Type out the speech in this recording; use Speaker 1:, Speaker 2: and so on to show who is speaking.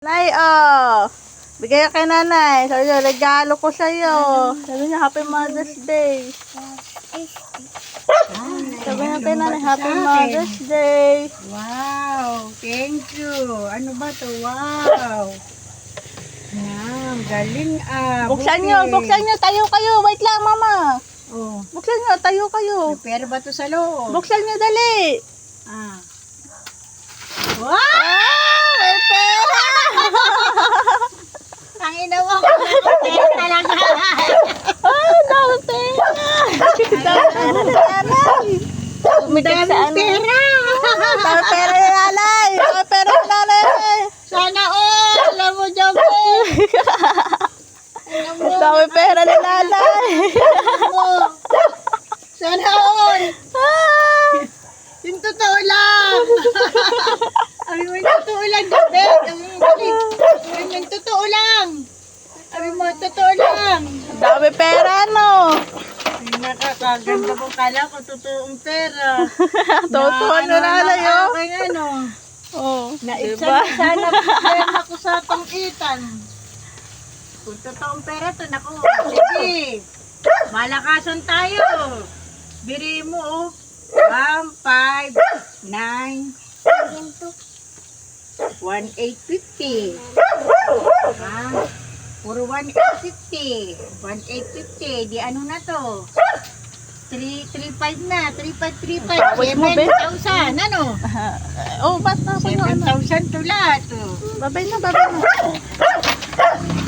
Speaker 1: Nay, oh. Bigay kay nanay. Sabi niya, regalo ko sa'yo. Sabi niya, Happy Mother's Day. Sabi niya kay nanay, Happy Mother's Day.
Speaker 2: Wow, thank you. Ano ba to? Wow. Yan, galing
Speaker 1: Buksan niyo, buksan niyo. Tayo kayo. Wait lang, mama.
Speaker 2: Oh,
Speaker 1: Buksan niyo, tayo kayo.
Speaker 2: may pera ba to sa loob?
Speaker 1: Buksan niyo, dali.
Speaker 2: Ah.
Speaker 1: Wow! May pera!
Speaker 2: Ang inawa ko na pera talaga.
Speaker 1: Dami pera! Dami pera! Umigay sa ano?
Speaker 2: Pera.
Speaker 1: Dami pera ni nanay! Dami pera ni nanay!
Speaker 2: Sana all. Alam mo, Jombe.
Speaker 1: Dami pera ni nanay!
Speaker 2: Sana all.
Speaker 1: Ah!
Speaker 2: Yung totoo lang. Sabi mo, yung totoo lang, Jombe. Yung totoo lang. Sabi mo, totoo lang.
Speaker 1: Dami pera, no?
Speaker 2: Ay, nakakaganda mo. Kala ko totoong pera.
Speaker 1: Totoo na nanay, oh.
Speaker 2: Aking ano.
Speaker 1: Oh,
Speaker 2: Naitsan
Speaker 1: diba?
Speaker 2: sana pera ko sa pangkitan. Kung totoong pera to, naku. Sige. Malakasan tayo. Biri mo, oh. 1, 5, 9, 1,850. Ah, puro 1,850. 1,850. Di ano na to? 3,500 na. 3,535.
Speaker 1: Tapos mo, Ben.
Speaker 2: 7,000. Ano?
Speaker 1: Oh, ba't na ako yung ano?
Speaker 2: 7,000 to lahat. Oh.
Speaker 1: Babay na, babay na.